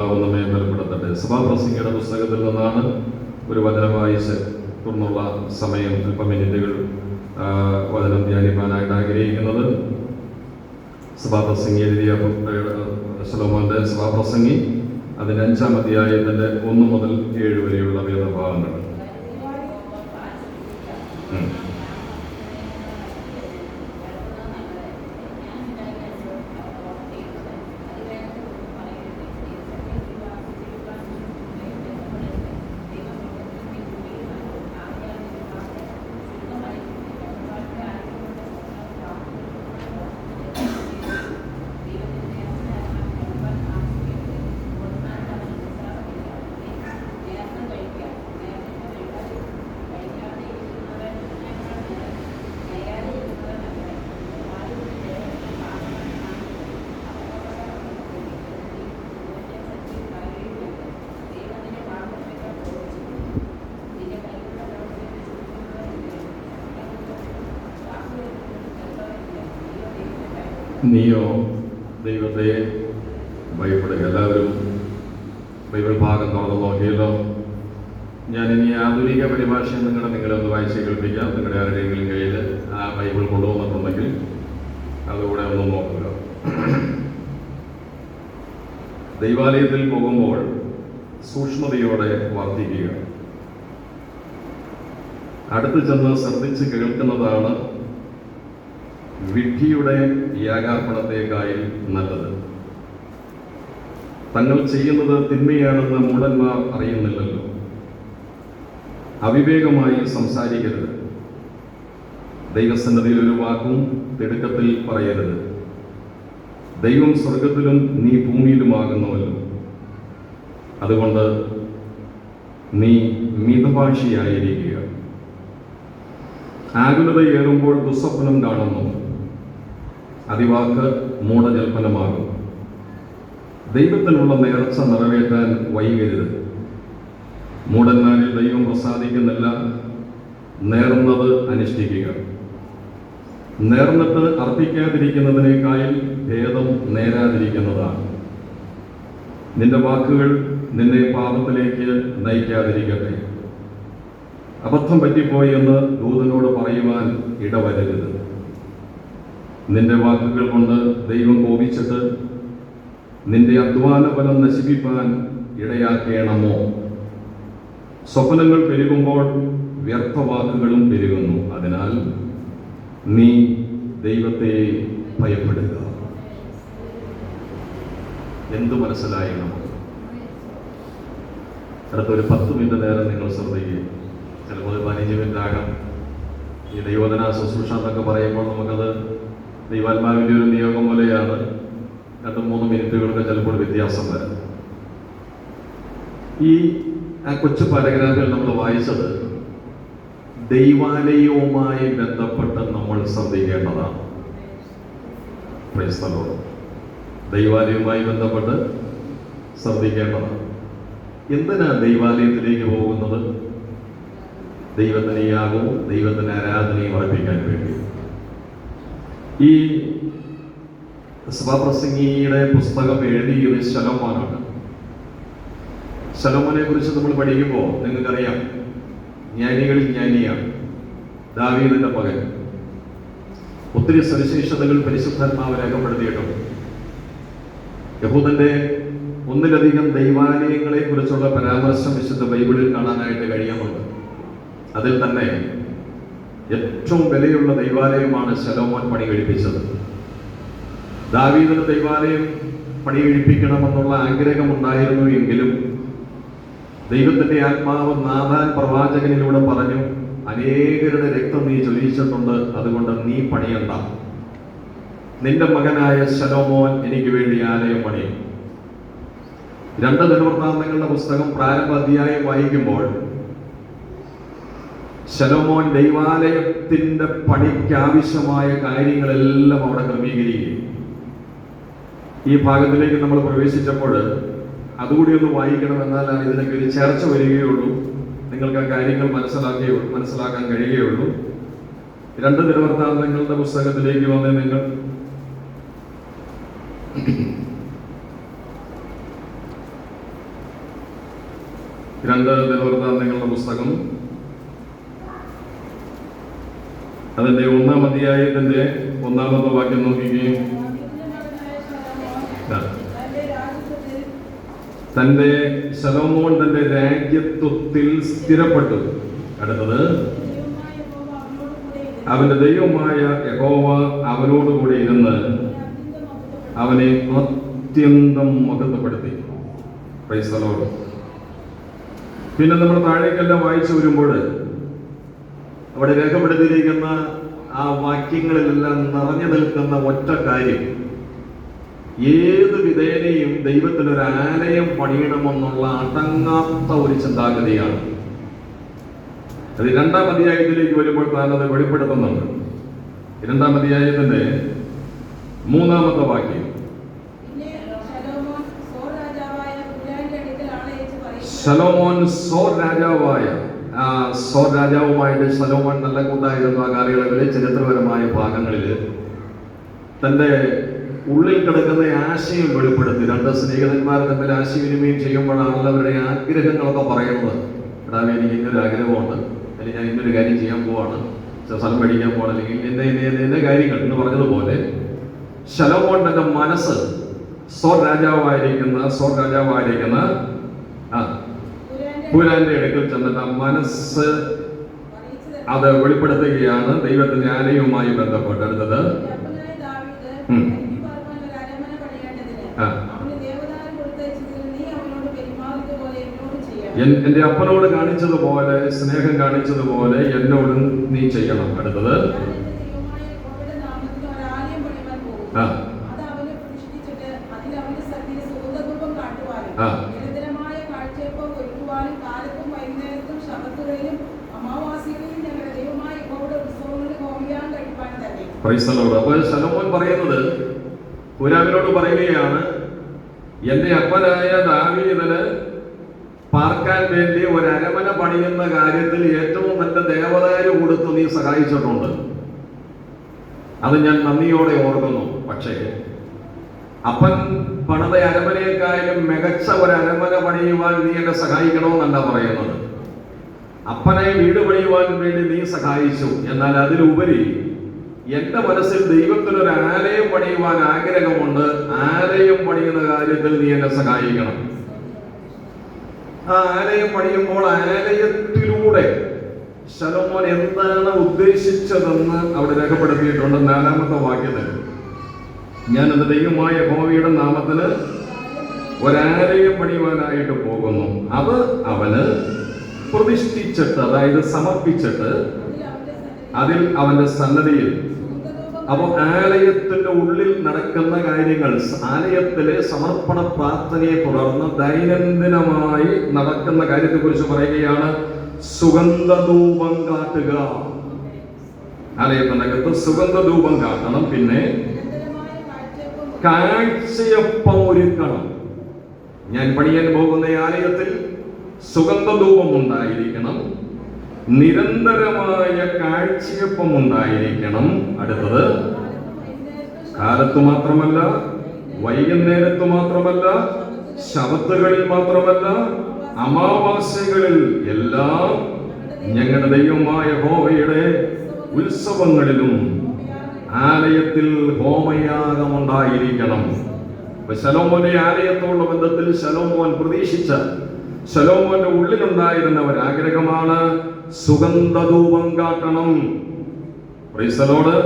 നമ്മെ ബലപ്പെടുത്തട്ടെ. സഭാപ്രസംഗിയുടെ പുസ്തകത്തിൽ നിന്നാണ് ഒരു വചനം വായിച്ച് തുടർന്നുള്ള സമയം അല്പ മിനിറ്റുകൾ വചനം ധ്യാനിപ്പാനായിട്ട് ആഗ്രഹിക്കുന്നത്. സഭാപ്രസംഗി എഴുതിയ ശലോമോന്റെ സഭാപ്രസംഗി അതിൻ്റെ 5-ാം അധ്യായത്തിൻ്റെ 1 മുതൽ 7 വരെയുള്ള വേദഭാഗങ്ങൾ. നീയോ ദൈവത്തെ ഭയപ്പെടുക. എല്ലാവരും ബൈബിൾ ഭാഗം തുറന്നു നോക്കിയല്ലോ. ഞാനിനി ആധുനിക പരിഭാഷ നിങ്ങളെ ഒന്ന് വായിച്ച് കേൾപ്പിക്കാം. നിങ്ങളുടെ ആരുടെയെങ്കിലും കയ്യിൽ ആ ബൈബിൾ കൊണ്ടുവന്നിട്ടുണ്ടെങ്കിൽ അതുകൂടെ ഒന്ന് നോക്കുക. ദൈവാലയത്തിൽ പോകുമ്പോൾ സൂക്ഷ്മതയോടെ വർദ്ധിക്കുക. അടുത്ത് ചെന്ന് ശ്രദ്ധിച്ച് കേൾക്കുന്നതാണ് വിഡ്ഢിയുടെ യാഗാർപ്പണത്തേക്കായി നല്ലത്. തങ്ങൾ ചെയ്യുന്നത് തിന്മയാണെന്ന് മൂഢന്മാർ അറിയുന്നില്ലല്ലോ. അവിവേകമായി സംസാരിക്കരുത്. ദൈവസന്നിധിയിൽ ഒരു വാക്കും തിടുക്കത്തിൽ പറയരുത്. ദൈവം സ്വർഗത്തിലും നീ ഭൂമിയിലുമാകുന്നുവല്ലോ. അതുകൊണ്ട് നീ മിതഭാഷിയായിരിക്കുക. ആകുലതയേറുമ്പോൾ ദുസ്വപ്നം കാണുന്നു. അതിവാക്ക് മൂഢജൽപ്പനമാകും. ദൈവത്തിനുള്ള നേർച്ച നിറവേറ്റാൻ വൈകരുത്. മൂഢന്മാരിൽ ദൈവം പ്രസാദിക്കുന്നില്ല. നേർന്നത് അനുഷ്ഠിക്കുക. നേർന്നിട്ട് അർപ്പിക്കാതിരിക്കുന്നതിനേക്കാൾ ഭേദം നേരാതിരിക്കുന്നതാണ്. നിന്റെ വാക്കുകൾ നിന്നെ പാപത്തിലേക്ക് നയിക്കാതിരിക്കട്ടെ. അബദ്ധം പറ്റിപ്പോയി എന്ന് ദൂതനോട് പറയുവാൻ ഇടവരരുത്. നിന്റെ വാക്കുകൾ കൊണ്ട് ദൈവം കോപിച്ചിട്ട് നിന്റെ അധ്വാന ഫലം നശിപ്പിക്കാൻ ഇടയാക്കണമോ? സ്വപ്നങ്ങൾ പെരുകുമ്പോൾ വ്യർത്ഥവാക്കുകളും പെരുകുന്നു. അതിനാൽ നീ ദൈവത്തെ ഭയപ്പെടുക. എന്തു മനസ്സിലായി നമുക്ക്? അടുത്തൊരു 10 മിനിറ്റ് നേരം നിങ്ങൾ ശ്രദ്ധിക്കുക. ചിലപ്പോൾ 15 മിനിറ്റ് ആകാം. ഈ ദൈവോധന ശുശ്രൂഷ എന്നൊക്കെ പറയുമ്പോൾ നമുക്കത് ദൈവാത്മാവിൻ്റെ ഒരു നിയോഗം പോലെയാണ്. 2-3 മിനിറ്റുകൾക്ക് ചിലപ്പോൾ വ്യത്യാസം വരും. ഈ കൊച്ചു പാരഗ്രാഫിൽ നമ്മൾ വായിച്ചത് ദൈവാലയവുമായി ബന്ധപ്പെട്ട് നമ്മൾ ശ്രദ്ധിക്കേണ്ടതാണ്. Price the Lord. ദൈവാലയവുമായി ബന്ധപ്പെട്ട് ശ്രദ്ധിക്കേണ്ടതാണ്. എന്തിനാ ദൈവാലയത്തിലേക്ക് പോകുന്നത്? ദൈവത്തിന് യാഗവും ദൈവത്തിന് ആരാധനയും അർപ്പിക്കാൻ വേണ്ടി. ഈ സഭാപ്രസംഗിയുടെ പുസ്തകം എഴുതിയത് ശലോമോനാണ്. ശലോമോനെ കുറിച്ച് നമ്മൾ പഠിക്കുമ്പോൾ നിങ്ങൾക്കറിയാം, ജ്ഞാനികളിൽ ജ്ഞാനിയാണ്. ദാവീദിന്റെ മകൻ. ഒത്തിരി സവിശേഷതകൾ പരിശുദ്ധാത്മാവ് രേഖപ്പെടുത്തിയിട്ടുണ്ട്. യഹൂദന്റെ 1-ലധികം ദൈവാലയങ്ങളെ കുറിച്ചുള്ള പരാമർശം വിശുദ്ധ ബൈബിളിൽ കാണാനായിട്ട് കഴിയുന്നുണ്ട്. അതിൽ തന്നെ ഏറ്റവും വിലയുള്ള ദൈവാലയമാണ് ശലോമോൻ പണി കഴിപ്പിച്ചത്. ദാവീദിന് ദൈവാലയം പണി കഴിപ്പിക്കണമെന്നുള്ള ആഗ്രഹമുണ്ടായിരുന്നു എങ്കിലും ദൈവത്തിന്റെ ആത്മാവ് നാഥാൻ പ്രവാചകനിലൂടെ പറഞ്ഞു, അനേകരുടെ രക്തം നീ ചൊരിയിച്ചിട്ടുണ്ട്, അതുകൊണ്ട് നീ പണിയണ്ട. നിന്റെ മകനായ ശലോമോൻ എനിക്ക് വേണ്ടി ആലയം പണിയും. 2 ദിനവൃത്താന്തങ്ങളുടെ പുസ്തകം പ്രാരംഭ അധ്യായം വായിക്കുമ്പോൾ ശലോമോൻ ദൈവാലയത്തിന്റെ പണിക്കാവശ്യമായ കാര്യങ്ങളെല്ലാം അവിടെ ക്രമീകരിക്കുകയും. ഈ ഭാഗത്തിലേക്ക് നമ്മൾ പ്രവേശിച്ചപ്പോൾ അതുകൂടി ഒന്ന് വായിക്കണമെന്നാലാണ് ഇതിനൊക്കെ ഒരു ചർച്ച വരികയുള്ളൂ. നിങ്ങൾക്ക് ആ കാര്യങ്ങൾ മനസ്സിലാക്കാൻ കഴിയുകയുള്ളൂ. 2 ദിനവൃത്താന്തങ്ങളുടെ പുസ്തകത്തിലേക്ക് വന്ന് നിങ്ങൾ 2 ദിനവൃത്താന്തങ്ങളുടെ പുസ്തകം അതിന്റെ 1-ാം അധ്യായത്തിന്റെ 1-ാമത്തെ വാക്യം നോക്കിക്കുകയും ശലോമോൻ തന്റെ രാജ്യത്വത്തിൽ സ്ഥിരപ്പെട്ടു. അടുത്തത്, അവന്റെ ദൈവമായ യഹോവ അവനോടുകൂടി ഇരുന്ന് അവനെ അത്യന്തം മഹത്വപ്പെടുത്തി. Price the Lord. പിന്നെ നമ്മൾ താഴേക്കെല്ലാം വായിച്ചു വരുമ്പോൾ അവിടെ രേഖപ്പെടുത്തിയിരിക്കുന്ന ആ വാക്യങ്ങളിലെല്ലാം നിറഞ്ഞു നിൽക്കുന്ന ഒറ്റ കാര്യം, ഏത് വിധേനയും ദൈവത്തിനൊരു ആലയം പണിയണമെന്നുള്ള അടങ്ങാത്ത ഒരു ചിന്താഗതിയാണ്. അത് 2-ാം അധ്യായത്തിലേക്ക് വരുമ്പോൾ താൻ അത് വെളിപ്പെടുത്തുന്നുണ്ട്. 2-ാം അധ്യായത്തിന്റെ 3-ാമത്തെ വാക്യം, ശലോമോൻ സോർ രാജാവുമായിട്ട് ശലോമോൻ നല്ല കൂട്ടായിരുന്നു. ആ കാലയളവിലെ ചരിത്രപരമായ ഭാഗങ്ങളിൽ തന്റെ ഉള്ളിൽ കിടക്കുന്ന ആശയം വെളിപ്പെടുത്തി. 2 സ്നേഹിതന്മാർ തമ്മിൽ ആശയവിനിമയം ചെയ്യുമ്പോഴാണല്ലോ അവരുടെ ആഗ്രഹങ്ങളൊക്കെ പറയുന്നത്. എടാ, എനിക്ക് ഇന്നൊരു ആഗ്രഹമുണ്ട്, അല്ലെങ്കിൽ ഞാൻ ഇന്നൊരു കാര്യം ചെയ്യാൻ പോവാണ്, സ്ഥലം മേടിക്കാൻ പോവാണ്, അല്ലെങ്കിൽ ഇന്ന കാര്യങ്ങൾ എന്ന് പറഞ്ഞതുപോലെ ശലോമോൻ തന്റെ മനസ്സ് സോർ രാജാവായിരിക്കുന്ന ഹൂരാന്റെ അടുക്കൽ ചെന്നിട്ട് ആ മനസ്സ് അത് വെളിപ്പെടുത്തുകയാണ് ദൈവത്തിന്റെ ആലയവുമായി ബന്ധപ്പെട്ട്. അടുത്തത്, എന്റെ അപ്പനോട് കാണിച്ചതുപോലെ, സ്നേഹം കാണിച്ചതുപോലെ എന്നോടും നീ ചെയ്യണം. അടുത്തത്, അപ്പോൾ ശലോമോൻ പറയുന്നത്, ഹൂരാമിനോട് പറയുകയാണ്, എന്റെ അപ്പനായ ദാവീദിന് പാർക്കാൻ വേണ്ടി ഒരു അരമന പണിയുന്ന കാര്യത്തിൽ ഏറ്റവും നല്ല ദേവദാരു കൊടുത്ത് നീ സഹായിച്ചിട്ടുണ്ട്. അത് ഞാൻ നന്ദിയോടെ ഓർക്കുന്നു. പക്ഷേ അപ്പൻ പണിത അരമനയെക്കാളും മികച്ച ഒരു അരമന പണിയുവാൻ നീ എന്നെ സഹായിക്കണമെന്നല്ല പറയുന്നത്. അപ്പനെ വീട് പണിയുവാൻ വേണ്ടി നീ സഹായിച്ചു, എന്നാൽ അതിലുപരി എന്റെ മനസ്സിൽ ദൈവത്തിനൊരു ആലയം പണിയുവാൻ ആഗ്രഹമുണ്ട്. ആലയം പണിയുന്ന കാര്യത്തിൽ നീ എന്നെ സഹായിക്കണം. ആ ആലയം പണിയുമ്പോൾ ആലയത്തിലൂടെ ശലോമോൻ എന്താണ് ഉദ്ദേശിച്ചതെന്ന് അവിടെ രേഖപ്പെടുത്തിയിട്ടുണ്ട്. 4-ാമത്തെ വാക്യത്തിൽ, ഞാൻ എന്റെ ദൈവമായ യഹോവയുടെ നാമത്തിന് ഒരാലയം പണിയുവാനായിട്ട് പോകുന്നു, അത് അവന് പ്രതിഷ്ഠിച്ചിട്ട്, അതായത് സമർപ്പിച്ചിട്ട്, അതിൽ അവന്റെ സന്നദ്ധിയിൽ. അപ്പൊ ആലയത്തിന്റെ ഉള്ളിൽ നടക്കുന്ന കാര്യങ്ങൾ, ആലയത്തിലെ സമർപ്പണ പ്രാർത്ഥനയെ തുടർന്ന് ദൈനംദിനമായി നടക്കുന്ന കാര്യത്തെ കുറിച്ച് പറയുകയാണ്. സുഗന്ധധൂപം കാട്ടുക, ആലയത്തിനകത്ത് സുഗന്ധധൂപം കാട്ടണം. പിന്നെ കാഴ്ചയപ്പം ഒരുക്കണം. ഞാൻ പണിയാൻ പോകുന്ന ആലയത്തിൽ സുഗന്ധധൂപം ഉണ്ടായിരിക്കണം, നിരന്തരമായ കാഴ്ചയപ്പം ഉണ്ടായിരിക്കണം. അടുത്തത്, കാലത്ത് മാത്രമല്ല, വൈകുന്നേരത്ത് മാത്രമല്ല, ശബത്തുകളിൽ മാത്രമല്ല, അമാവാസ്യകളിൽ എല്ലാം ഞങ്ങളുടെ ദൈവമായ യഹോവയുടെ ഉത്സവങ്ങളിലും ആലയത്തിൽ ഹോമയാഗമുണ്ടായിരിക്കണം. ശലോമോന്റെ ആലയത്തോടുള്ള ബന്ധത്തിൽ ശലോമോൻ പ്രതീക്ഷിച്ച, ശലോമോന്റെ ഉള്ളിലുണ്ടായിരുന്ന ഒരാഗ്രഹമാണ് സുഗന്ധധൂപം കാട്ടണം. Praise the Lord.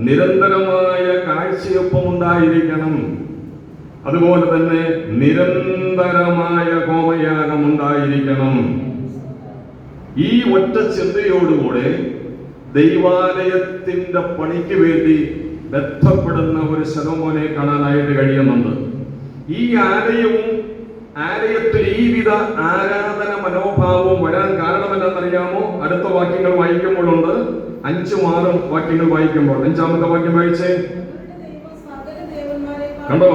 നിരന്തരമായ കാഴ്ചയൊപ്പം ഉണ്ടായിരിക്കണം. അതുപോലെ തന്നെ നിരന്തരമായ ഹോമയാഗം ഉണ്ടായിരിക്കണം. ഈ ഒറ്റ ചിന്തയോടുകൂടെ ദൈവാലയത്തിന്റെ പണിക്ക് വേണ്ടി ബന്ധപ്പെടുന്ന ഒരു ശലോമോനെ കാണാനായിട്ട് കഴിയുന്നുണ്ട്. ഈ ആലയത്തിൽ ഈ വിധ ആരാധന മനോഭാവവും വരാൻ കാരണം എന്താണെന്നറിയാമോ? അടുത്ത വാക്യങ്ങൾ വായിക്കുമ്പോഴുണ്ട്. 5ഉം 6ഉം വാക്യങ്ങൾ വായിക്കുമ്പോൾ, 5-ാമത്തെ വാക്യം വായിച്ചേ. കണ്ടോ?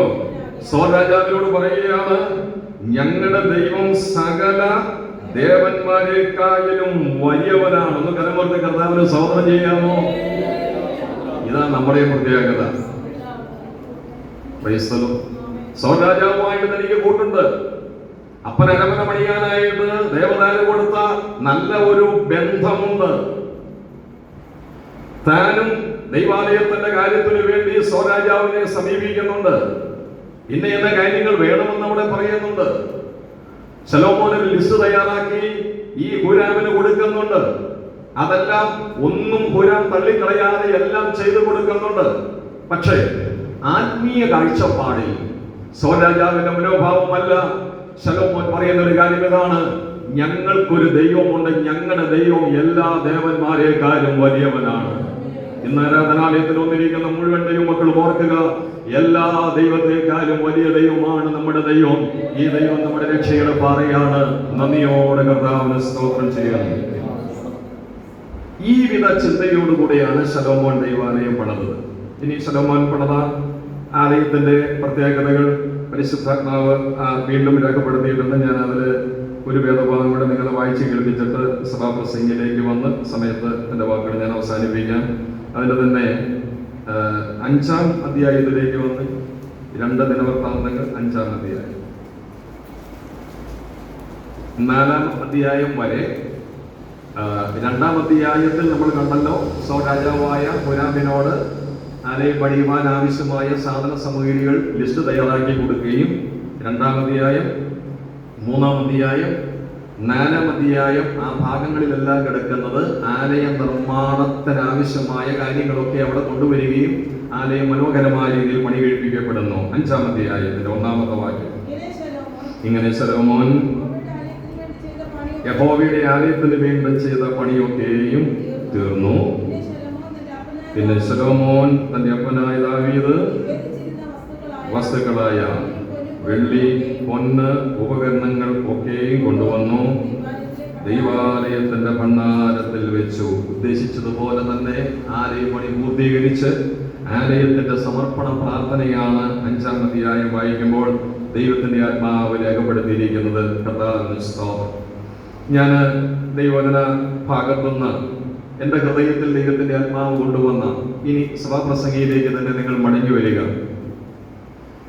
സോർ രാജാവിനോട് പറയുകയാണ്, ഞങ്ങളുടെ ദൈവം സകല ദേവന്മാരെക്കാളും വലിയവനാണ്. ഒന്ന് കരമോർത്ത് കർത്താവിന് സ്തോത്രം ചെയ്യാമോ? ഇതാണ് നമ്മുടെ പ്രത്യേകത. സോർ രാജാവുമായിട്ട് തനിക്ക് കൂട്ടുണ്ട്. അപ്പൻ അരമന പണിയാനായിട്ട് ദേവദാനം കൊടുത്ത നല്ല ഒരു ബന്ധമുണ്ട്. താനും ദൈവാലയത്തിന്റെ കാര്യത്തിന് വേണ്ടി സ്വരാജാവിനെ സമീപിക്കുന്നുണ്ട്. ഇന്ന കാര്യങ്ങൾ വേണമെന്ന് അവിടെ പറയുന്നുണ്ട്. ശലോമോൻ ഒരു ലിസ്റ്റ് തയ്യാറാക്കി ഈ ഹൂരാമിന് കൊടുക്കുന്നുണ്ട്. അതെല്ലാം ഒന്നും ഹൂരാം തള്ളിക്കളയാതെ എല്ലാം ചെയ്തു കൊടുക്കുന്നുണ്ട്. പക്ഷേ ആത്മീയ കാഴ്ചപ്പാടിൽ സ്വരാജാവിന്റെ മനോഭാവമല്ല. ശലോമോൻ പറയുന്ന ഒരു കാര്യം ഇതാണ്: ഞങ്ങൾക്കൊരു ദൈവമുണ്ട്, ഞങ്ങളുടെ ദൈവം എല്ലാ ദേവന്മാരെക്കാളും വലിയവനാണ്. ഇന്ന് ആരാധനാലയത്തിൽ വന്നിരിക്കുന്ന മുഴുവൻ ദൈവമക്കളും ഓർക്കുക, എല്ലാ ദൈവത്തെക്കാളും വലിയ ദൈവമാണ് നമ്മുടെ ദൈവം. ഈ ദൈവം നമ്മുടെ രക്ഷയുടെ പാറയാണ്. നന്ദിയോടെ കർത്താവിനെ സ്തോത്രം ചെയ്യുന്നു. ഈ വിധ ചിന്തയോടുകൂടിയാണ് ശലോമോൻ ദൈവാലയം പണിതത്. ഇനി ശലോമോൻ പണിത ആലയത്തിന്റെ പ്രത്യേകതകൾ പരിശുദ്ധാത്മാവ് വീണ്ടും രേഖപ്പെടുത്തിയിട്ടുണ്ട്. ഞാൻ അതിൽ ഒരു വേദഭാഗം കൂടെ നിങ്ങളെ വായിച്ച് കേൾപ്പിച്ചിട്ട് സഭാപ്രസംഗിലേക്ക് വന്ന് സമയത്ത് എൻ്റെ വാക്കുകൾ ഞാൻ അവസാനിപ്പിക്കാം. അതിൻ്റെ തന്നെ 5-ാം അധ്യായത്തിലേക്ക് വന്ന് 2 ദിനവൃത്താന്തങ്ങൾ 5-ാം അധ്യായം 4-ാം അധ്യായം വരെ. 2-ാം അധ്യായത്തിൽ നമ്മൾ കണ്ടല്ലോ, രാജാവായ ഹൂരാമിനോട് ആലയം പണിയുവാൻ ആവശ്യമായ സാധന സാമഗ്രികൾ ലിസ്റ്റ് തയ്യാറാക്കി കൊടുക്കുകയും 2-ാം അധ്യായം 3-ാം അധ്യായം 4-ാം അധ്യായം ആ ഭാഗങ്ങളിലെല്ലാം കിടക്കുന്നത് ആലയ നിർമ്മാണത്തിനാവശ്യമായ കാര്യങ്ങളൊക്കെ അവിടെ കൊണ്ടുവരികയും ആലയം മനോഹരമായ രീതിയിൽ പണി കഴിപ്പിക്കപ്പെടുന്നു. 5-ാം അധ്യായത്തിന്റെ 1-ാമത്തെ വാക്യം ഇങ്ങനെ: ശലോമോൻ യഹോവയുടെ ആലയത്തിന് വേണ്ടി ചെയ്ത പണിയൊക്കെയും തീർന്നു. പിന്നെ ശലോമോൻ തന്റെ അപ്പനായ ദാവീദ് വസ്തുക്കളായ വെള്ളി, പൊന്ന്, ഉപകരണങ്ങൾ ഒക്കെയും കൊണ്ടുവന്നു ദൈവാലയത്തിന്റെ ഭണ്ഡാരത്തിൽ വെച്ചു. ഉദ്ദേശിച്ചതുപോലെ തന്നെ ആലയ പണി പൂർത്തീകരിച്ച് ആലയത്തിന്റെ സമർപ്പണ പ്രാർത്ഥനയാണ് 5-ാം അധ്യായം വായിക്കുമ്പോൾ ദൈവത്തിന്റെ ആത്മാവ് രേഖപ്പെടുത്തിയിരിക്കുന്നത്. കർത്താവിന് സ്തോത്രം. ഞാൻ ദൈവവചന ഭാഗത്തുനിന്ന് എൻ്റെ ഹൃദയത്തിൽ ദൈവത്തിന്റെ ആത്മാവ് കൊണ്ടുവന്ന ഇനി സഭാപ്രസംഗിയിലേക്ക് തന്നെ നിങ്ങൾ മടങ്ങി വരിക.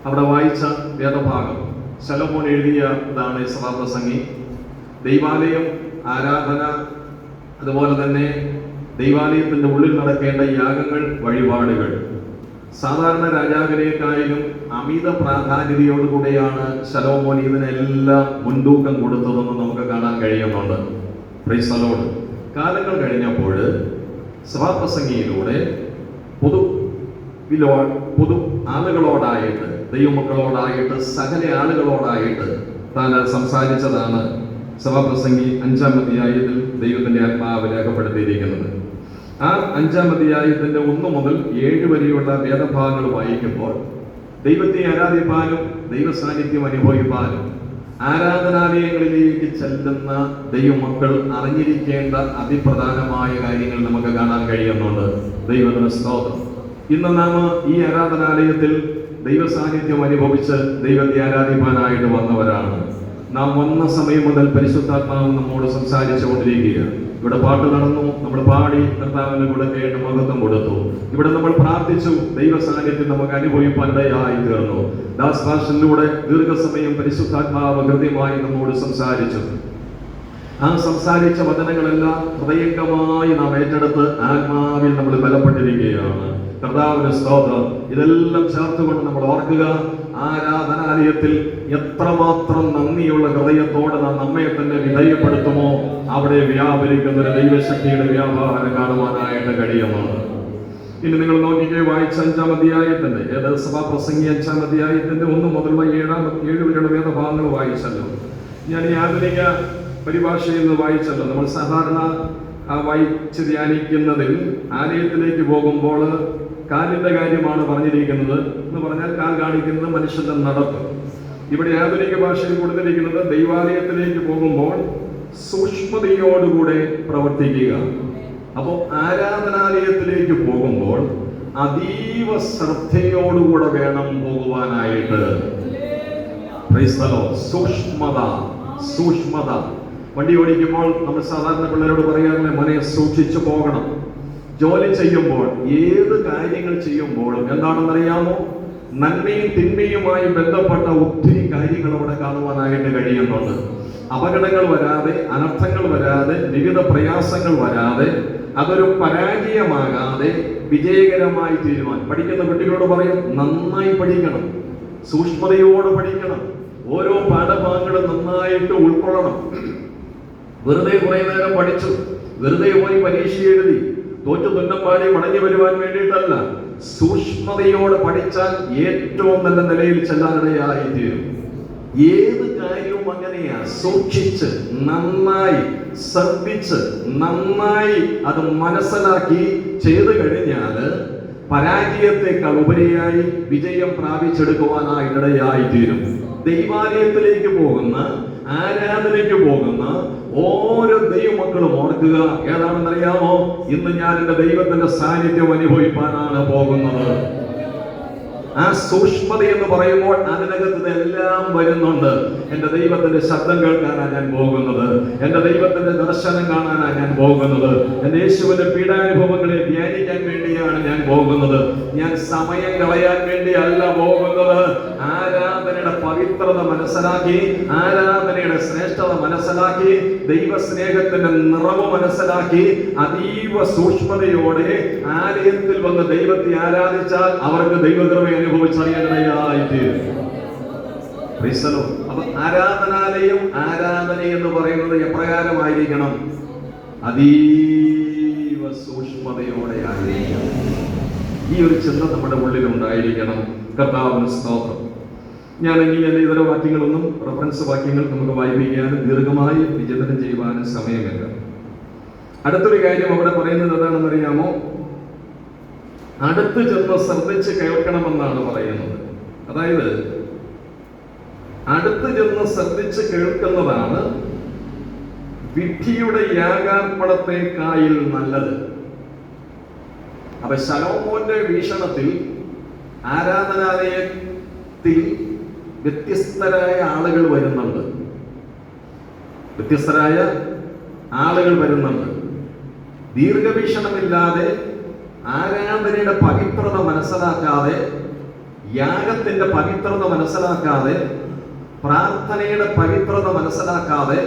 അവിടെ വായിച്ച വേദഭാഗം ശലോമോൻ എഴുതിയതാണ്. സഭാപ്രസംഗി ദൈവാലയം, ആരാധന, അതുപോലെ തന്നെ ദൈവാലയത്തിന്റെ ഉള്ളിൽ നടക്കേണ്ട യാഗങ്ങൾ, വഴിപാടുകൾ സാധാരണ രാജാവിനേക്കാളും അമിത പ്രാധാന്യതയോടുകൂടെയാണ് ശലോമോൻ ഇതിനെല്ലാം മുൻതൂക്കം കൊടുത്തതെന്ന് നമുക്ക് കാണാൻ കഴിയുന്നുണ്ട്. Price the Lord. കാലങ്ങൾ കഴിഞ്ഞപ്പോൾ സഭാപ്രസംഗിയിലൂടെ പൊതു ആളുകളോടായിട്ട്, ദൈവമക്കളോടായിട്ട്, സകല ആളുകളോടായിട്ട് താൻ സംസാരിച്ചതാണ് സഭാപ്രസംഗി 5-ാം അധ്യായത്തിൽ ദൈവത്തിന്റെ ആത്മാവ് രേഖപ്പെടുത്തിയിരിക്കുന്നത്. ആ 5-ാം അധ്യായത്തിന്റെ 1 മുതൽ 7 വരെയുള്ള വേദഭാഗങ്ങൾ വായിക്കുമ്പോൾ ദൈവത്തെ ആരാധിപ്പാനും ദൈവസാന്നിധ്യം അനുഭവിപ്പാനും ആരാധനാലയങ്ങളിലേക്ക് ചെല്ലുന്ന ദൈവമക്കൾ അറിഞ്ഞിരിക്കേണ്ട അതിപ്രധാനമായ കാര്യങ്ങൾ നമുക്ക് കാണാൻ കഴിയുന്നുണ്ട്. ദൈവത്തിന് സ്തോത്രം. ഇന്ന് നാം ഈ ആരാധനാലയത്തിൽ ദൈവസാന്നിധ്യം അനുഭവിച്ച് ദൈവത്തെ ആരാധിപ്പാനായിട്ട് വന്നവരാണ്. നാം വന്ന സമയം മുതൽ പരിശുദ്ധാത്മാവ് നമ്മോട് സംസാരിച്ചു കൊണ്ടിരിക്കുകയാണ്. ഇവിടെ പാട്ട് നടന്നു, നമ്മൾ പാടി കർത്താവിന് കൊടുക്കേണ്ട മഹത്വം കൊടുത്തു. ഇവിടെ നമ്മൾ പ്രാർത്ഥിച്ചു, ദൈവ സാന്നിധ്യം നമുക്ക് അനുഭവിപ്പാനിടയായി തീർന്നു. ദാസ് ഭാഷയിലൂടെ ദീർഘസമയം പരിശുദ്ധാത്മാവ് ഹൃദ്യമായി നമ്മോട് സംസാരിച്ചു. ആ സംസാരിച്ച വചനങ്ങളെല്ലാം ഹൃദയംഗമായി നാം ഏറ്റെടുത്ത് ആത്മാവിൽ നമ്മൾ ബലപ്പെട്ടിരിക്കുകയാണ്. കർത്താവിന് സ്തോത്രം. ഇതെല്ലാം ചേർത്തുകൊണ്ട് നമ്മൾ ഓർക്കുക, ആരാധനാലയത്തിൽ എത്രമാത്രം നന്ദിയുള്ള ഹൃദയത്തോടെ നാം നമ്മെ തന്നെ വിധേയപ്പെടുത്തുമോ അവിടെ വ്യാപരിക്കുന്ന ഒരു ദൈവശക്തിയുടെ വ്യാപാരം കാണുവാനായിട്ട് കഴിയുന്നുണ്ട്. ഇനി നിങ്ങൾ നോക്കിക്കേ, വായിച്ച 5-ാം അധ്യായത്തിന്റെ സഭാപ്രസംഗി 5-ാം അധ്യായത്തിന്റെ 1 മുതലുള്ള 7 വരെയുള്ള വേദഭാഗങ്ങൾ വായിച്ചല്ലോ. ഞാൻ ഈ ആധുനിക പരിഭാഷയിൽ നിന്ന് വായിച്ചല്ലോ. നമ്മൾ സാധാരണ വായിച്ച് ധ്യാനിക്കുന്നതിൽ ആലയത്തിലേക്ക് പോകുമ്പോൾ കാലിന്റെ കാര്യമാണ് പറഞ്ഞിരിക്കുന്നത്. എന്ന് പറഞ്ഞാൽ കാൽ കാണിക്കുന്നത് മനുഷ്യന്റെ നടപ്പ്. ഇവിടെ ആധുനിക ഭാഷയിൽ കൊടുത്തിരിക്കുന്നത് ദൈവാലയത്തിലേക്ക് പോകുമ്പോൾ സൂക്ഷ്മതയോടുകൂടെ പ്രവർത്തിക്കുക. അപ്പോൾ ആരാധനാലയത്തിലേക്ക് പോകുമ്പോൾ അതീവ ശ്രദ്ധയോടുകൂടെ വേണം പോകുവാനായിട്ട്. സൂക്ഷ്മത. വണ്ടി ഓടിക്കുമ്പോൾ നമ്മൾ സാധാരണ പിള്ളേരോട് പറയാറില്ലേ, മോനെ സൂക്ഷിച്ചു പോകണം. ജോലി ചെയ്യുമ്പോൾ, ഏത് കാര്യങ്ങൾ ചെയ്യുമ്പോഴും എന്താണെന്നറിയാമോ, നന്മയും തിന്മയുമായി ബന്ധപ്പെട്ട ഒത്തിരി കാര്യങ്ങൾ അവിടെ കാണുവാനായിട്ട് കഴിയുന്നുണ്ട്. അപകടങ്ങൾ വരാതെ, അനർത്ഥങ്ങൾ വരാതെ, വിവിധ പ്രയാസങ്ങൾ വരാതെ, അതൊരു പരാജയമാകാതെ വിജയകരമായി തീരുമാനം. പഠിക്കുന്ന കുട്ടികളോട് പറയും, നന്നായി പഠിക്കണം, സൂക്ഷ്മതയോടെ പഠിക്കണം, ഓരോ പാഠഭാഗങ്ങളും നന്നായിട്ട് ഉൾക്കൊള്ളണം. വെറുതെ കുറെ നേരം പഠിച്ചു, വെറുതെ പോയി പരീക്ഷ എഴുതി തോറ്റു തുന്നം പാടി മടങ്ങി വരുവാൻ വേണ്ടിയിട്ടല്ല. സൂക്ഷ്മതയോടെ പഠിച്ചാൽ ഏറ്റവും നല്ല നിലയിൽ ചെല്ലാനിടയായി തീരും. ഏത് കാര്യവും അങ്ങനെയാ. സൂക്ഷിച്ച്, നന്നായി ശ്രദ്ധിച്ച്, നന്നായി അത് മനസ്സിലാക്കി ചെയ്തു കഴിഞ്ഞാൽ പരാജയത്തെക്കാൾ ഉപരിയായി വിജയം പ്രാപിച്ചെടുക്കുവാനായിട്ടിടയായി തീരും. ദൈവാലയത്തിലേക്ക് പോകുന്ന, ആരാധനയ്ക്ക് പോകുന്ന ഓരോ ദൈവമക്കളും ഓർക്കുക, ഏതാണെന്നറിയാമോ? ഇന്ന് ഞാൻ എന്റെ ദൈവത്തിന്റെ സാന്നിധ്യം അനുഭവിക്കാനാണ് പോകുന്നത്. ആ സൂക്ഷ്മത എന്ന് പറയുമ്പോൾ അതിനകത്ത് എല്ലാം വരുന്നുണ്ട്. എന്റെ ദൈവത്തിന്റെ ശബ്ദം കേൾക്കാനാണ് ഞാൻ പോകുന്നത്, എന്റെ ദൈവത്തിന്റെ ദർശനം കാണാനാണ് ഞാൻ പോകുന്നത്, എന്റെ യേശുവിന്റെ പീഡാനുഭവങ്ങളെ ധ്യാനിക്കാൻ വേണ്ടിയാണ് ഞാൻ പോകുന്നത്. ഞാൻ സമയം കളയാൻ വേണ്ടിയല്ല പോകുന്നത്. ആരാധനയുടെ പവിത്രത മനസ്സിലാക്കി, ആരാധനയുടെ ശ്രേഷ്ഠത മനസ്സിലാക്കി, ദൈവസ്നേഹത്തിന്റെ നിറവ് മനസ്സിലാക്കി, അതീവ സൂക്ഷ്മതയോടെ ആലയത്തിൽ വന്ന് ദൈവത്തെ ആരാധിച്ചാൽ അവർക്ക് ദൈവകൃപ അനുഭവിച്ചറിയാനായിത്തീരും. അപ്പൊ ആരാധനാലയം, ആരാധന എന്ന് പറയുന്നത് എപ്രകാരമായിരിക്കണം? അതീവ സൂക്ഷ്മതയോടെ ആയിരിക്കണം. ഈ ഒരു ചിന്ത നമ്മുടെ ഉള്ളിൽ ഉണ്ടായിരിക്കണം. കർത്താവിന് സ്തോത്രം. ഞാൻ ഇനി ഇതര വാക്യങ്ങളൊന്നും, റെഫറൻസ് വാക്യങ്ങൾ നമുക്ക് വായിപ്പിക്കാനും ദീർഘമായി വിചിന്തനം ചെയ്യുവാനും സമയമില്ല. അടുത്തൊരു കാര്യം അവിടെ പറയുന്നത് എന്താണെന്നറിയാമോ? അടുത്ത് ചെന്ന് ശ്രദ്ധിച്ച് കേൾക്കണമെന്നാണ് പറയുന്നത്. അതായത് അടുത്ത് ചെന്ന് ശ്രദ്ധിച്ച് കേൾക്കുന്നതാണ് വിഡ്ഢിയുടെ യാഗാർപ്പണത്തെക്കായിൽ നല്ലത്. അപ്പൊ ശലോമോന്റെ വീക്ഷണത്തിൽ ആരാധനാലയത്തിൽ വ്യത്യസ്തരായ ആളുകൾ വരുന്നുണ്ട്. ദീർഘവീക്ഷണമില്ലാതെ, ആരാധനയുടെ പവിത്രത മനസ്സിലാക്കാതെ, യാഗത്തിന്റെ പവിത്രത മനസ്സിലാക്കാതെ, പ്രാർത്ഥനയുടെ പവിത്രത മനസ്സിലാക്കാതെ,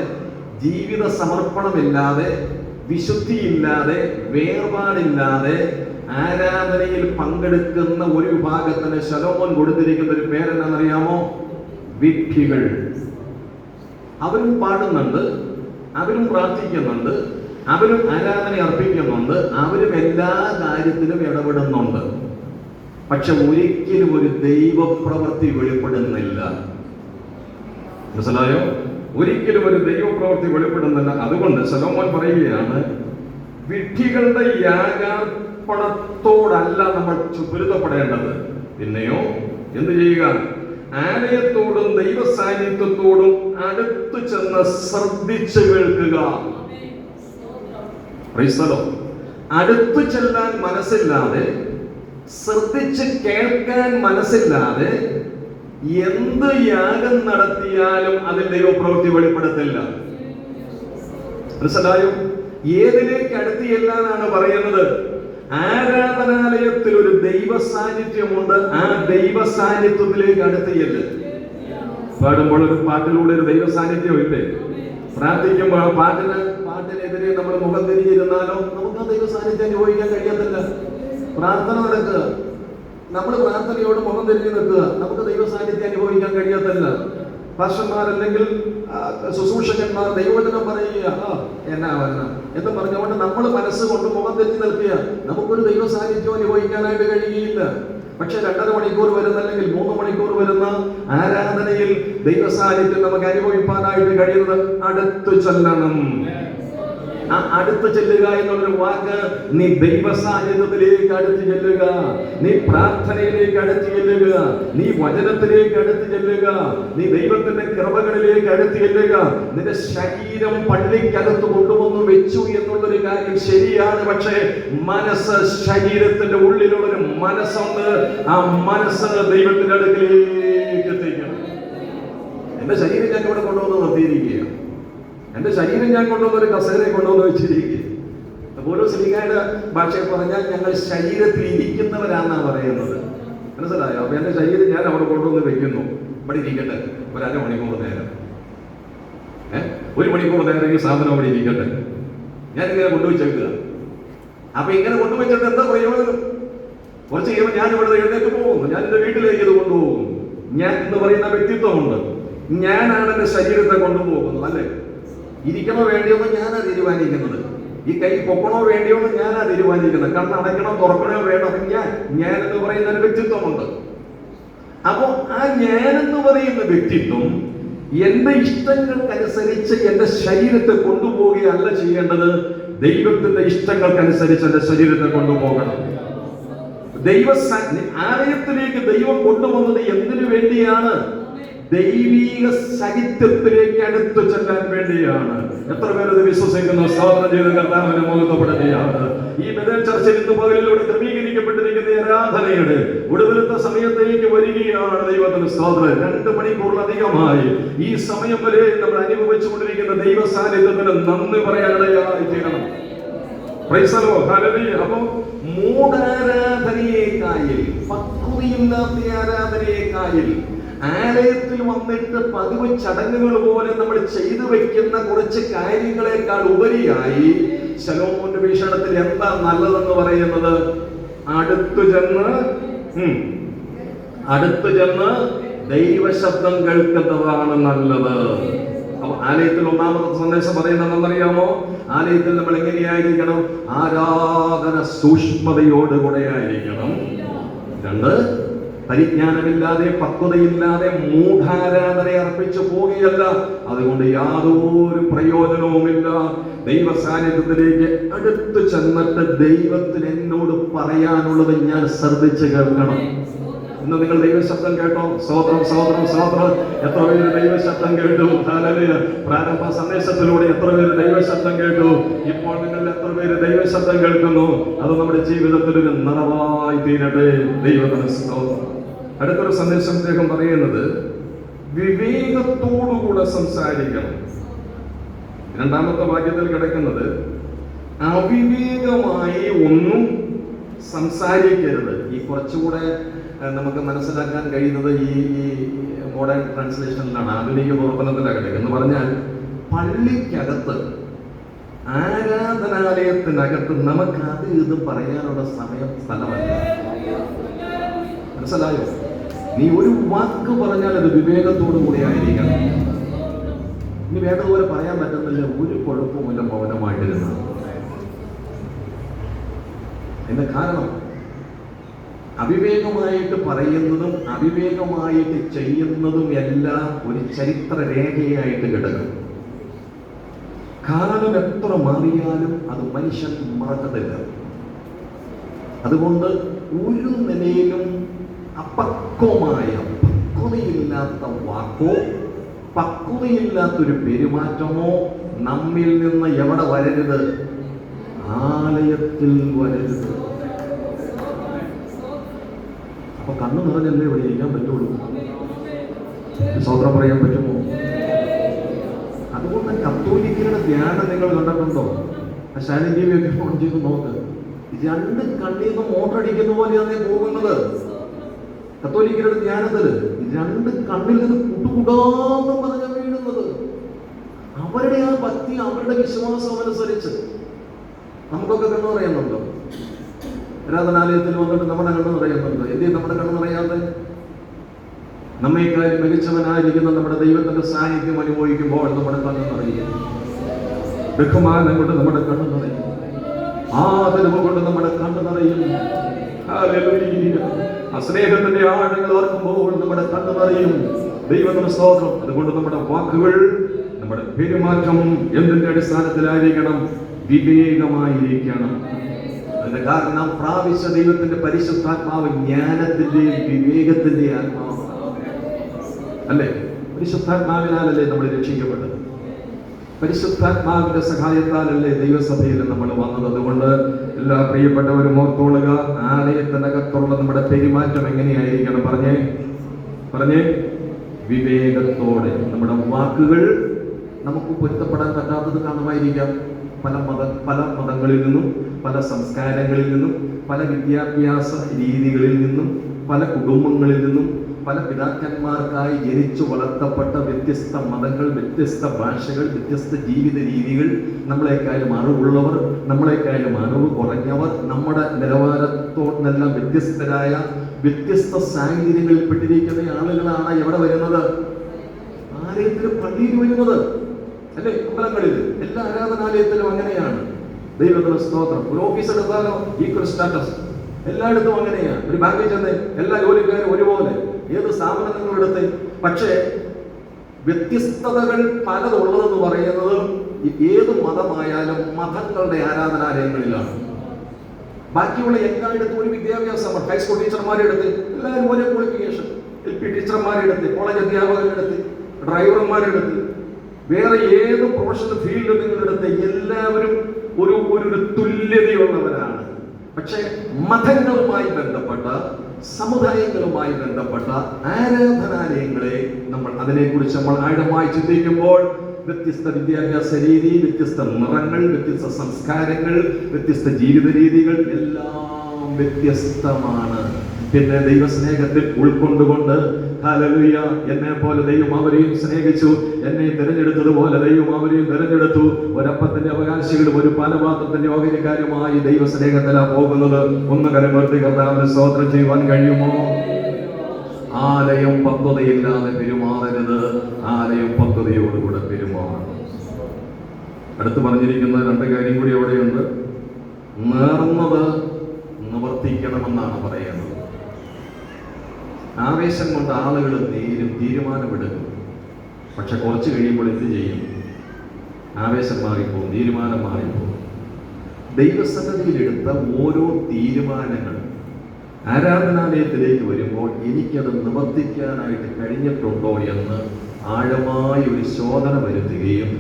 ജീവിത സമർപ്പണമില്ലാതെ, വിശുദ്ധിയില്ലാതെ, വേർപാടില്ലാതെ ആരാധനയിൽ പങ്കെടുക്കുന്ന ഒരു വിഭാഗത്തിന് ശലോമോൻ കൊടുത്തിരിക്കുന്ന ഒരു പേരെന്നറിയാമോ? വിഡ്ഢികൾ. അവരും പാടുന്നുണ്ട്, അവരും പ്രാർത്ഥിക്കുന്നുണ്ട്, അവരും ആരാധന അർപ്പിക്കുന്നുണ്ട്, അവരും എല്ലാ കാര്യത്തിലും ഇടപെടുന്നുണ്ട്. പക്ഷെ ഒരിക്കലും ഒരു ദൈവപ്രവൃത്തി വെളിപ്പെടുന്നില്ല. മനസ്സിലായോ? ഒരിക്കലും ഒരു ദൈവപ്രവൃത്തി വെളിപ്പെടുന്നില്ല. അതുകൊണ്ട് ശലോമോൻ പറയുകയാണ്, വിഡ്ഢികളുടെ യാഗാർപ്പണത്തോടല്ല നമ്മൾ പൊരുത്തപ്പെടേണ്ടത്. പിന്നെയോ എന്ത് ചെയ്യുക? ആലയത്തോടും ദൈവ സാന്നിധ്യത്തോടും അടുത്ത് ചെന്ന് ശ്രദ്ധിച്ചു കേൾക്കുക. അടുത്തു ചെല്ലാൻ മനസ്സില്ലാതെ, ശ്രദ്ധിച്ച് കേൾക്കാൻ മനസ്സില്ലാതെ എന്ത് യാഗം നടത്തിയാലും അതിൽ ദൈവപ്രവൃത്തി വെളിപ്പെടുത്തില്ല. മനസ്സിലായോ? ഏതിലേക്ക് അടുത്ത് ചെല്ലാനാണ് പറയുന്നത്? ആരാധനാലയത്തിൽ ഒരു ദൈവ സാന്നിധ്യമുണ്ട്, ആ ദൈവ സാന്നിധ്യത്തിലേക്ക് അടുത്ത് ചെല്ല്. പാടുമ്പോൾ ഒരു പാട്ടിലൂടെ ഒരു ദൈവ സാന്നിധ്യം ഇല്ലേ? പ്രാർത്ഥിക്കുമ്പോൾ പാട്ടിനെതിരെ നമ്മൾ മുഖം തിരിഞ്ഞിരുന്നാലോ നമുക്ക് ആ ദൈവ സാന്നിധ്യം അനുഭവിക്കാൻ കഴിയത്തില്ല. പ്രാർത്ഥന നടക്കുക, നമ്മൾ പ്രാർത്ഥനയോട് മുഖം തിരിഞ്ഞു നിൽക്കുക, നമുക്ക് ദൈവ സാന്നിധ്യം അനുഭവിക്കാൻ കഴിയത്തില്ല. പാസ്റ്റർമാരല്ലെങ്കിൽ ശുശ്രൂഷകന്മാർ ദൈവവചനം പറയുക, എന്നാ വരണം എന്ന് പറഞ്ഞുകൊണ്ട് നമ്മൾ മനസ്സുകൊണ്ട് മുഖം തിരിഞ്ഞു നിൽക്കുക, നമുക്കൊരു ദൈവ സാന്നിധ്യം അനുഭവിക്കാനായിട്ട് കഴിയുകയില്ല. പക്ഷെ 2.5 മണിക്കൂർ വരുന്ന, അല്ലെങ്കിൽ 3 മണിക്കൂർ വരുന്ന ആരാധനയിൽ ദൈവ സാന്നിധ്യം നമുക്ക് അനുഭവിക്കാനായിട്ട് കഴിയുന്നത് അടുത്ത് ചെല്ലണം. ആ അടുത്ത് ചെല്ലുക എന്നുള്ളൊരു വാക്ക്, നീ ദൈവ സാന്നിധ്യത്തിലേക്ക് അടുത്ത് ചെല്ലുക, നീ പ്രാർത്ഥനയിലേക്ക് അടുത്ത് ചെല്ലുക, നീ വചനത്തിലേക്ക് അടുത്ത് ചെല്ലുക, നീ ദൈവത്തിന്റെ കൃപകളിലേക്ക് അടുത്ത് ചെല്ലുക. നിന്റെ ശരീരം പള്ളിക്കകത്ത് കൊണ്ടുവന്നു വെച്ചു എന്നുള്ളൊരു കാര്യം ശരിയാണ്. പക്ഷേ മനസ്സ്, ശരീരത്തിന്റെ ഉള്ളിലുള്ളൊരു മനസ്സുണ്ട്, ആ മനസ്സ് ദൈവത്തിന്റെ അടുക്കിലേക്ക് എത്തിക്കണം. എന്റെ ശരീരം ഞാൻ ഇവിടെ കൊണ്ടുവന്ന് നിർത്തിയിരിക്കുക, എന്റെ ശരീരം ഞാൻ കൊണ്ടുവന്ന ഒരു കസേരയെ കൊണ്ടുവന്ന് വെച്ചിരിക്കുക. ഓരോ ശ്രീകാരുടെ ഭാഷയിൽ പറഞ്ഞാൽ ഞങ്ങൾ ശരീരത്തിൽ ഇരിക്കുന്നവരാന്നാ പറയുന്നത്. മനസ്സിലായോ? അപ്പൊ എന്റെ ശരീരം ഞാൻ അവിടെ കൊണ്ടുവന്ന് വെക്കുന്നു, ഇവിടെ ഇരിക്കട്ടെ ഒരു അരമണിക്കൂർ നേരം, 1 മണിക്കൂർ നേരം ഈ സാധനം അവിടെ ഇരിക്കട്ടെ, ഞാനിങ്ങനെ കൊണ്ടുവച്ചേക്കുക. അപ്പൊ ഇങ്ങനെ കൊണ്ടുവച്ചിട്ട് എന്താ പ്രയോജനം? കുറച്ച് കഴിയുമ്പോൾ ഞാൻ ഇവിടെ എഴുന്നേറ്റ് പോകുന്നു, ഞാൻ എന്റെ വീട്ടിലേക്ക് ഇത് കൊണ്ടുപോകും. ഞാൻ എന്ന് പറയുന്ന വ്യക്തിത്വമുണ്ട്. ഞാനാണ് എന്റെ ശരീരത്തെ കൊണ്ടുപോകുന്നത്, അല്ലെ? ഇരിക്കണോ വേണ്ടിയോന്ന് ഞാനാ തീരുമാനിക്കുന്നത്. ഈ കൈ പൊക്കണോ വേണ്ടിയോന്ന് ഞാനാ തീരുമാനിക്കുന്നത്. കണ്ണടയ്ക്കണോ തുറക്കണോ വേണോ ഞാൻ എന്ന് പറയുന്ന ഒരു വ്യക്തിത്വമുണ്ട്. അപ്പോ ആ ഞാനെന്ന് പറയുന്ന വ്യക്തിത്വം എന്റെ ഇഷ്ടങ്ങൾക്കനുസരിച്ച് എന്റെ ശരീരത്തെ കൊണ്ടുപോവുകയല്ല ചെയ്യേണ്ടത്. ദൈവത്തിന്റെ ഇഷ്ടങ്ങൾക്കനുസരിച്ച് എന്റെ ശരീരത്തെ കൊണ്ടുപോകണം. ആലയത്തിലേക്ക് ദൈവം കൊണ്ടുവന്നത് എന്തിനു വേണ്ടിയാണ്? ദൈവീക സാഹിത്യത്തിലേക്ക് അടുത്തു ചെല്ലാൻ വേണ്ടിയാണ്. എത്ര പേരത് വിശ്വസിക്കുന്നു? സ്തോത്രം ചെയ്ത് കർത്താവിനെ മഹത്വപ്പെടുകയാണ്. ഈ ബദൽ ചർച്ചയിൽ ഇന്ന് പകലിലൂടെ ക്രമീകരിക്കപ്പെട്ടിരിക്കുന്ന ആരാധനയുടെ ഒടുവിലത്തെ സമയത്തേക്ക് വരികയാണ്. ദൈവത്തിന് സ്തോത്രം. 2 മണിക്കൂറിലധികമായി ഈ സമയം വരെ നമ്മൾ അനുഭവിച്ചുകൊണ്ടിരിക്കുന്ന ദൈവ സാന്നിധ്യത്തിന് നന്ദി പറയാനിടയായി തീരണം. അപ്പൊ മൂഢാരാധനയേക്കായിൽ, പക്വതയില്ലാത്ത ആരാധനയേക്കായിൽ, ആലയത്തിൽ വന്നിട്ട് പതിവ് ചടങ്ങുകൾ പോലെ നമ്മൾ ചെയ്തു വെക്കുന്ന കുറച്ച് കാര്യങ്ങളെക്കാൾ ഉപരിയായി ശലോമോന്റെ വീക്ഷണത്തിൽ എന്താ നല്ലതെന്ന് പറയുന്നത്? അടുത്തു ചെന്ന് ദൈവശബ്ദം കേൾക്കുന്നതാണ് നല്ലത്. അപ്പൊ ആലയത്തിൽ ഒന്നാമത്തെ സന്ദേശം പറയുന്നത് എന്നറിയാമോ? ആലയത്തിൽ നമ്മൾ എങ്ങനെയായിരിക്കണം? ആരാധന സൂക്ഷ്മതയോടുകൂടെ ആയിരിക്കണം. 2, പരിജ്ഞാനമില്ലാതെ പക്വതയില്ലാതെ മൂഢാരാധന അർപ്പിച്ചു പോവുകയല്ല. അതുകൊണ്ട് യാതൊരു പ്രയോജനവുമില്ല. ദൈവ സാന്നിധ്യത്തിലേക്ക് അടുത്തു ചെന്നിട്ട് ദൈവത്തിന് എന്നോട് പറയാനുള്ളത് ഞാൻ ശ്രദ്ധിച്ച് കേൾക്കണം. ഇന്ന് നിങ്ങൾ ദൈവശബ്ദം കേട്ടോ? സ്തോത്രം, സ്തോത്രം, സ്തോത്രം. എത്ര പേര് ദൈവശബ്ദം കേട്ടു? ഹല്ലേലൂയ. പ്രാരംഭ സന്ദേശത്തിലൂടെ എത്ര പേര് ദൈവശബ്ദം കേട്ടു? ഇപ്പോൾ നിങ്ങൾ എത്ര പേര് ദൈവശബ്ദം കേൾക്കുന്നു? അത് നമ്മുടെ ജീവിതത്തിൽ ഒരു നിറവായി തീരട്ടെ. ദൈവത്തിന് സ്തോത്രം. അടുത്തൊരു സന്ദേശം അദ്ദേഹം പറയുന്നത് വിവേകത്തോടുകൂടെ സംസാരിക്കണം. 2ാമത്തെ വാക്യത്തിൽ കിടക്കുന്നത് അവിവേകമായി ഒന്നും സംസാരിക്കരുത്. ഈ കുറച്ചുകൂടെ നമുക്ക് മനസ്സിലാക്കാൻ കഴിയുന്നത് ഈ മോഡേൺ ട്രാൻസ്ലേഷനിലാണ്, ആധുനിക പ്രവർത്തനത്തിലാണ് കിടക്കുന്നത്. എന്ന് പറഞ്ഞാൽ പള്ളിക്കകത്ത്, ആരാധനാലയത്തിനകത്ത് നമുക്ക് അത് ഇത് പറയാനുള്ള സ്ഥലമല്ല. മനസ്സിലായോ? നീ ഒരു വാക്ക് പറഞ്ഞാൽ അത് വിവേകത്തോടു കൂടി ആയിരിക്കണം. ഇനി വേണ്ടതുപോലെ പറയാൻ പറ്റുന്നില്ല, ഒരു കുഴപ്പമില്ല, മൗനമായിട്ടിരുന്ന. എന്റെ കാരണം അവിവേകമായിട്ട് പറയുന്നതും അവിവേകമായിട്ട് ചെയ്യുന്നതും എല്ലാം ഒരു ചരിത്ര രേഖയായിട്ട് കിടക്കും. കാലം എത്ര മാറിയാലും അത് മനുഷ്യൻ മറക്കത്തില്ല. അതുകൊണ്ട് ഒരു നിലയിലും അപക്വമായ, പക്വതയില്ലാത്ത വാക്കോ പക്വതയില്ലാത്തൊരു പെരുമാറ്റമോ നമ്മിൽ നിന്ന് എവിടെ വരരുത്? ആലയത്തിൽ വരരുത്. അപ്പൊ കണ്ണു നിറഞ്ഞല്ലേ ഇവിടെ ഇരിക്കാൻ പറ്റുള്ളൂ. സ്വതന്ത്രം പറയാൻ പറ്റുമോ? അതുകൊണ്ട് കത്തോലിക്കരുടെ ധ്യാനം നിങ്ങൾ കണ്ടിട്ടുണ്ടോ? ശാലിൻ ടി വി ഒക്കെ ഫോൺ ചെയ്ത് നോക്ക്. 2 കണ്ണിൽ നിന്ന് മോട്ടറടിക്കുന്ന പോലെയാണ് പോകുന്നത്. കത്തോലിക്കരുടെ ധ്യാനത്തില് 2 കണ്ണിൽ നിന്ന് കുട്ടുകുടാന്ന് പറഞ്ഞ വീഴുന്നത്. അവരുടെ ആ ഭക്തി, അവരുടെ വിശ്വാസം അനുസരിച്ച് നമുക്കൊക്കെ കണ്ണു പറയുന്നുണ്ടോ? ആരാധനാലയത്തിൽ വന്നിട്ട് നമ്മുടെ കണ്ണു പറയുന്നുണ്ടോ? എന്തിനാ നമ്മുടെ കണ്ണു പറയാതെ? നമ്മേക്കാൾ മികച്ചവനായിരിക്കുന്ന നമ്മുടെ ദൈവത്തിന്റെ സാന്നിധ്യം അനുഭവിക്കുമ്പോൾ നമ്മുടെ കണ്ണു നിറയും. ബഹുമാനം കൊണ്ട് നമ്മുടെ കണ്ണു നിറയും. ആദരവ് കൊണ്ട് നമ്മുടെ കണ്ണു നിറയും. ആ സ്നേഹത്തിന്റെ ആഴങ്ങൾ ഓർക്കുമ്പോൾ നമ്മുടെ കണ്ണു നിറയും. ദൈവത്തിന്റെ സ്തോത്രം. അതുകൊണ്ട് നമ്മുടെ വാക്കുകൾ, നമ്മുടെ പെരുമാറ്റം എന്തിന്റെ അടിസ്ഥാനത്തിലായിരിക്കണം? വിവേകമായിരിക്കണം. അതിന്റെ കാരണം പ്രാപിച്ച ദൈവത്തിന്റെ പരിശുദ്ധാത്മാവ് ജ്ഞാനത്തിന്റെയും വിവേകത്തിന്റെയും ആത്മാവാണ്, അല്ലേ? പരിശുദ്ധാത്മാവിനാലല്ലേ നമ്മൾ രക്ഷിക്കപ്പെട്ടത്? പരിശുദ്ധാത്മാവിന്റെ സഹായത്താലല്ലേ ദൈവസഭയിൽ നമ്മൾ വന്നത്? അതുകൊണ്ട് എല്ലാ പ്രിയപ്പെട്ടവരും ഓർത്തോളുക, ആലയത്തിനകത്തുള്ള നമ്മുടെ പെരുമാറ്റം എങ്ങനെയായിരിക്കണം? പറഞ്ഞേ വിവേകത്തോടെ. നമ്മുടെ വാക്കുകൾ നമുക്ക് പൊരുത്തപ്പെടാൻ പറ്റാത്തത് കാണുമായിരിക്കാം. പല മതങ്ങളിൽ നിന്നും, പല സംസ്കാരങ്ങളിൽ നിന്നും, പല വിദ്യാഭ്യാസ രീതികളിൽ നിന്നും പല കുടുംബങ്ങളിൽ നിന്നും പല പിതാക്കന്മാർക്കായി ജനിച്ചു വളർത്തപ്പെട്ട വ്യത്യസ്ത മതങ്ങൾ, വ്യത്യസ്ത ഭാഷകൾ, വ്യത്യസ്ത ജീവിത രീതികൾ, നമ്മളെക്കാളും അറിവുള്ളവർ, നമ്മളെക്കാളും അറിവ് കുറഞ്ഞവർ, നമ്മുടെ നിലവാരത്തോടെല്ലാം വ്യത്യസ്തരായ വ്യത്യസ്ത സാഹചര്യങ്ങളിൽ പെട്ടിരിക്കുന്ന ആളുകളാണ് എവിടെ വരുന്നത്? ആലയത്തിൽ, പള്ളിയിൽ വരുന്നത് അല്ലെ? അമ്പലങ്ങളിൽ, എല്ലാ ആരാധനാലയത്തിലും അങ്ങനെയാണ്. ദൈവത്തിന് സ്തോത്രം. ഒരു ഓഫീസ് എടുത്താലോ ഈക്വൽ സ്റ്റാറ്റസ്, എല്ലായിടത്തും അങ്ങനെയാണ്. ഒരു ബാങ്കിൽ ചെന്ന് എല്ലാ ജോലിക്കാരും ഒരുപോലെ, ഏത് സ്ഥാപനങ്ങളെടുത്ത്. പക്ഷേ വ്യത്യസ്തതകൾ പലതുള്ളതെന്ന് പറയുന്നത് ഏത് മതമായാലും മതങ്ങളുടെ ആരാധനാലയങ്ങളിലാണ്. ബാക്കിയുള്ള എല്ലായിടത്തും ഒരു വിദ്യാഭ്യാസമാണ്. ഹൈസ്കൂൾ ടീച്ചർമാരെ എടുത്ത് എല്ലാവരും ഒരേ ക്വാളിഫിക്കേഷൻ, LP ടീച്ചർമാരെ എടുത്ത്, കോളേജ് അധ്യാപകരെടുത്ത്, ഡ്രൈവർമാരെടുത്ത്, വേറെ ഏത് പ്രൊഫഷണൽ ഫീൽഡ് നിങ്ങളെടുത്ത് എല്ലാവരും ഒരു തുല്യതയുള്ളവരാണ്. പക്ഷെ മതങ്ങളുമായി ബന്ധപ്പെട്ട, സമുദായങ്ങളുമായി ബന്ധപ്പെട്ട ആരാധനാലയങ്ങളെ അതിനെക്കുറിച്ച് നമ്മൾ ആഴമായി ചിന്തിക്കുമ്പോൾ വ്യത്യസ്ത വിദ്യാഭ്യാസ രീതി, വ്യത്യസ്ത നിറങ്ങൾ, വ്യത്യസ്ത സംസ്കാരങ്ങൾ, വ്യത്യസ്ത ജീവിത രീതികൾ എല്ലാം വ്യത്യസ്തമാണ്. പിന്നെ ദൈവസ്നേഹത്തിൽ ഉൾക്കൊണ്ടുകൊണ്ട്, ഹല്ലേലൂയ, എന്നെ പോലെ ദൈവം അവരെയും സ്നേഹിച്ചു, എന്നെ തിരഞ്ഞെടുത്തതുപോലെ ദൈവം അവരെയും തിരഞ്ഞെടുത്തു. ഒരപ്പത്തിന്റെ അവകാശികളും ഒരു പാനപാത്രത്തിന്റെ ഓഹരിക്കാരുമായി ദൈവസ്നേഹത്തിലാണ് പോകുന്നത്. ഒന്ന് കരമർത്തി കർത്താവിന് സ്തോത്രം ചെയ്യുവാൻ കഴിയുമോ? ആലയം പക്വതയില്ലാതെ പെരുമാറരുത്, ആലയം പക്വതയോടുകൂടെ പെരുമാറണം. അടുത്ത് പറഞ്ഞിരിക്കുന്ന രണ്ട് കാര്യം കൂടി അവിടെയുണ്ട്. നേർന്നത് നിവർത്തിക്കണമെന്നാണ് പറയുന്നത്. ആവേശം കൊണ്ട് ആളുകൾ തീരുമാനമെടുക്കും. പക്ഷെ കുറച്ച് കഴിയുമ്പോൾ എന്ത് ചെയ്യും? ആവേശം മാറിപ്പോകും, തീരുമാനം മാറിപ്പോകും. ദൈവസന്നിധിയിലെടുത്ത ഓരോ തീരുമാനങ്ങൾ ആരാധനാലയത്തിലേക്ക് വരുമ്പോൾ എനിക്കത് നിവർത്തിക്കാനായിട്ട് കഴിഞ്ഞിട്ടുണ്ടോ എന്ന് ആഴമായ ഒരു ശോധന വരുത്തുകയും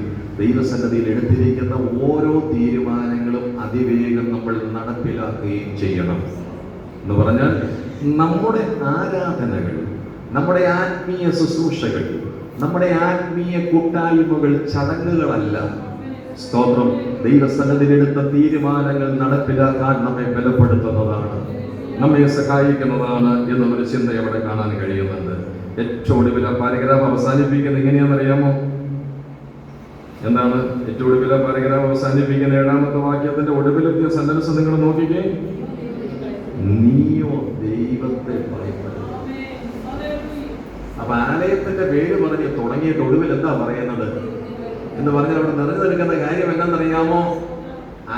ദൈവസന്നിധിയിൽ എടുത്തിരിക്കുന്ന ഓരോ തീരുമാനങ്ങളും അതിവേഗം നമ്മൾ നടപ്പിലാക്കുകയും ചെയ്യണം. എന്ന് പറഞ്ഞാൽ നമ്മുടെ ആരാധനകൾ, നമ്മുടെ ആത്മീയ ശുശ്രൂഷകൾ, നമ്മുടെ ആത്മീയ കൂട്ടായ്മകൾ ചടങ്ങുകളല്ല. സ്തോത്രം. ദൈവസന്നിധിയിലെടുത്ത തീരുമാനങ്ങൾ നടപ്പിലാക്കാൻ നമ്മെ ബലപ്പെടുത്തുന്നതാണ്, നമ്മെ സഹായിക്കുന്നതാണ് എന്നൊരു ചിന്ത അവിടെ കാണാൻ കഴിയുന്നുണ്ട്. ഏറ്റവും ഒടുവിൽ പാരഗ്രാഫ് അവസാനിപ്പിക്കുന്നത് എങ്ങനെയാണെന്നറിയാമോ? എന്താണ് ഏറ്റവും ഒടുവിൽ പാരഗ്രാഫ് അവസാനിപ്പിക്കുന്ന 7ാമത്തെ വാക്യത്തിന്റെ ഒടുവിലെത്തിയ സെന്റൻസ് നിങ്ങൾ നോക്കിക്കേ. നീയോ ദൈവത്തെ ഭയപ്പെടുക. അപ്പൊ ആലയത്തിന്റെ പേര് പറഞ്ഞ് തുടങ്ങിയിട്ട് ഒടുവിൽ എന്താ പറയുന്നത് എന്ന് പറഞ്ഞാൽ അവിടെ നിറഞ്ഞു നിൽക്കുന്ന കാര്യം എന്താണെന്നറിയാമോ?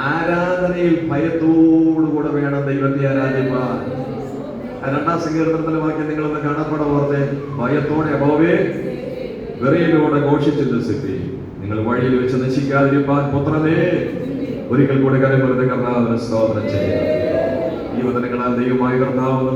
ആരാധനയിൽ ഭയത്തോടുകൂടെ വേണം ദൈവത്തെ ആരാധിപ്പാൻ. 2ാം സങ്കീർത്തനത്തിലെ വാക്യം നിങ്ങളൊന്ന് കാണപ്പെട ഓർത്തെ. ഭയത്തോടെ യഹോവേ വിറയലോടെ ഘോഷിച്ചുല്ലസിപ്പീൻ, നിങ്ങൾ വഴിയിൽ വെച്ച് നശിക്കാതിരിപ്പാൻ പുത്രനേ ഒരിക്കൽ കൂടെ കരമരുന്ന് കർത്താവിന് സ്തോത്രം ചെയ്യുക. ഈ വചനങ്ങളാൽ ദൈവമായ കർത്താവ്